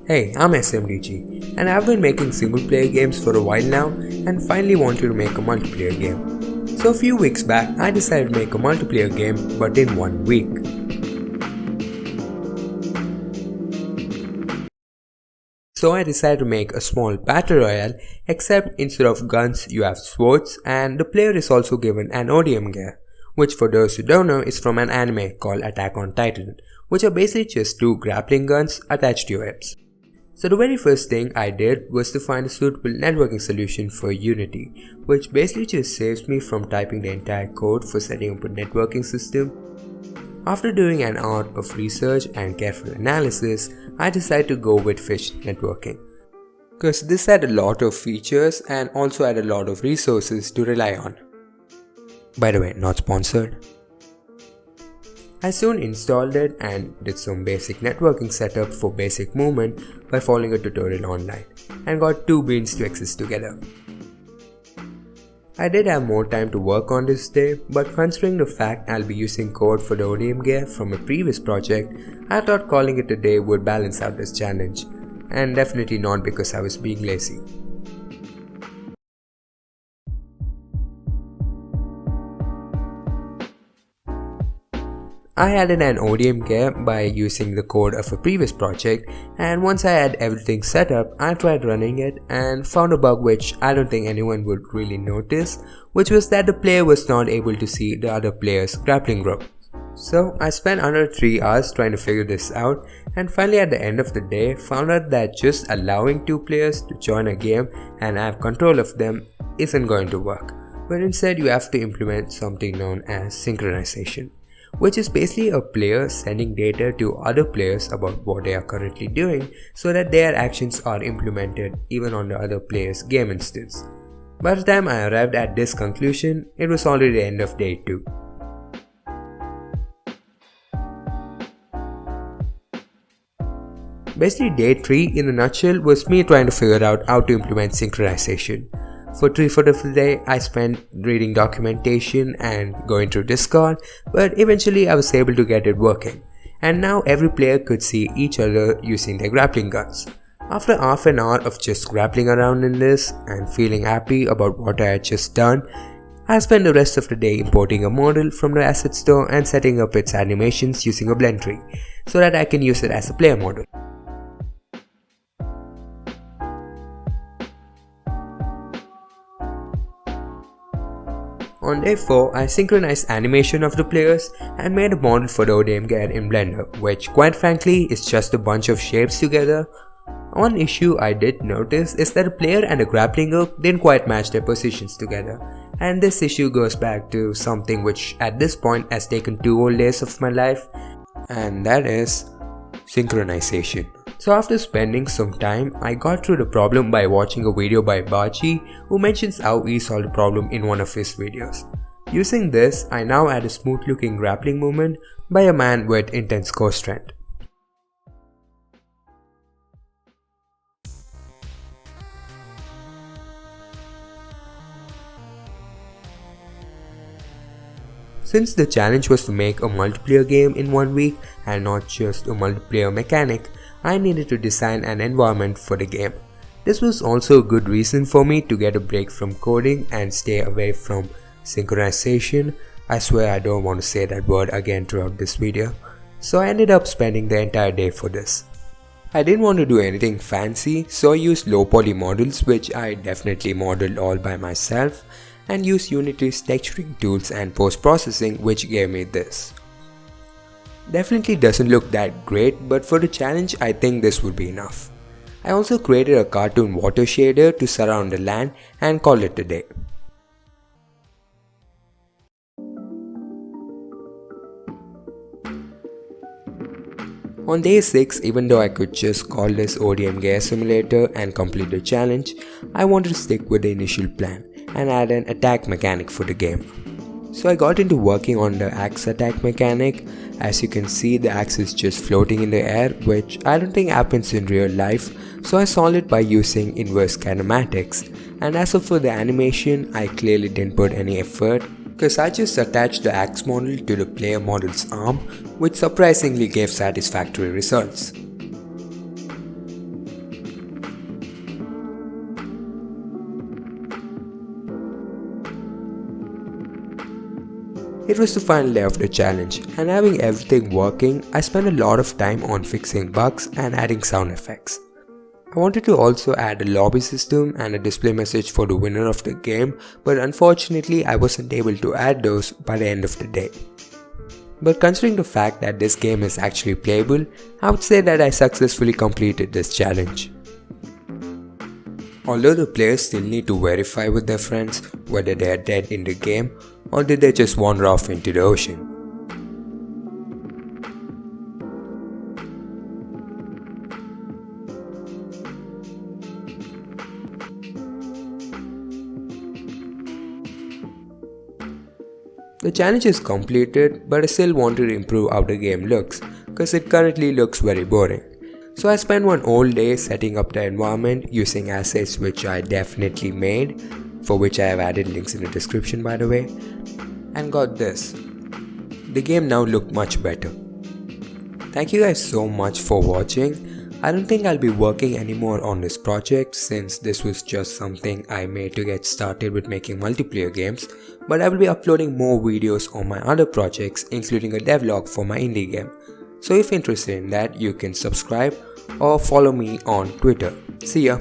Hey, I'm SMDG, and I've been making single player games for a while now and finally wanted to make a multiplayer game. So a few weeks back, I decided to make a multiplayer game but in 1 week. So I decided to make a small battle royale, except instead of guns you have swords, and the player is also given an ODM gear, which for those who don't know is from an anime called Attack on Titan, which are basically just two grappling guns attached to your hips. So the very first thing I did was to find a suitable networking solution for Unity, which basically just saves me from typing the entire code for setting up a networking system. After doing an hour of research and careful analysis, I decided to go with fish networking, because this had a lot of features and also had a lot of resources to rely on. By the way, not sponsored. I soon installed it and did some basic networking setup for basic movement by following a tutorial online, and got two beans to exist together. I did have more time to work on this day, but considering the fact I'll be using code for the ODM gear from a previous project, I thought calling it a day would balance out this challenge, and definitely not because I was being lazy. I added an ODM gear by using the code of a previous project, and once I had everything set up, I tried running it and found a bug which I don't think anyone would really notice, which was that the player was not able to see the other player's grappling rope. So I spent another 3 hours trying to figure this out, and finally at the end of the day found out that just allowing two players to join a game and have control of them isn't going to work, but instead you have to implement something known as synchronization, which is basically a player sending data to other players about what they are currently doing so that their actions are implemented even on the other player's game instance. By the time I arrived at this conclusion, it was already the end of day 2. Basically day 3 in a nutshell was me trying to figure out how to implement synchronization. For 3/4 of the day, I spent reading documentation and going through Discord, but eventually I was able to get it working, and now every player could see each other using their grappling guns. After half an hour of just grappling around in this and feeling happy about what I had just done, I spent the rest of the day importing a model from the asset store and setting up its animations using a blend tree, so that I can use it as a player model. On day 4, I synchronized animation of the players and made a model for the ODM gear in Blender, which quite frankly is just a bunch of shapes together. One issue I did notice is that the player and the grappling hook didn't quite match their positions together, and this issue goes back to something which at this point has taken 2 whole days of my life, and that is synchronization. So after spending some time, I got through the problem by watching a video by Baji, who mentions how he solved the problem in one of his videos. Using this, I now had a smooth looking grappling movement by a man with intense core strength. Since the challenge was to make a multiplayer game in 1 week and not just a multiplayer mechanic, I needed to design an environment for the game. This was also a good reason for me to get a break from coding and stay away from synchronization. I swear I don't want to say that word again throughout this video. So I ended up spending the entire day for this. I didn't want to do anything fancy, so I used low poly models, which I definitely modeled all by myself, and used Unity's texturing tools and post-processing, which gave me this. Definitely doesn't look that great, but for the challenge I think this would be enough. I also created a cartoon water shader to surround the land and call it a day. On day 6, even though I could just call this ODM gear simulator and complete the challenge, I wanted to stick with the initial plan and add an attack mechanic for the game. So I got into working on the axe attack mechanic. As you can see, the axe is just floating in the air, which I don't think happens in real life, so I solved it by using inverse kinematics. And as for the animation, I clearly didn't put any effort, because I just attached the axe model to the player model's arm, which surprisingly gave satisfactory results. It was the final day of the challenge, and having everything working, I spent a lot of time on fixing bugs and adding sound effects. I wanted to also add a lobby system and a display message for the winner of the game, but unfortunately I wasn't able to add those by the end of the day. But considering the fact that this game is actually playable, I would say that I successfully completed this challenge. Although the players still need to verify with their friends whether they are dead in the game or did they just wander off into the ocean. The challenge is completed, but I still want to improve how the game looks, cause it currently looks very boring. So I spent one whole day setting up the environment using assets which I definitely made, for which I have added links in the description by the way, and got this. The game now looked much better. Thank you guys so much for watching. I don't think I'll be working anymore on this project since this was just something I made to get started with making multiplayer games, but I will be uploading more videos on my other projects including a devlog for my indie game. So if interested in that, you can subscribe or follow me on Twitter. See ya!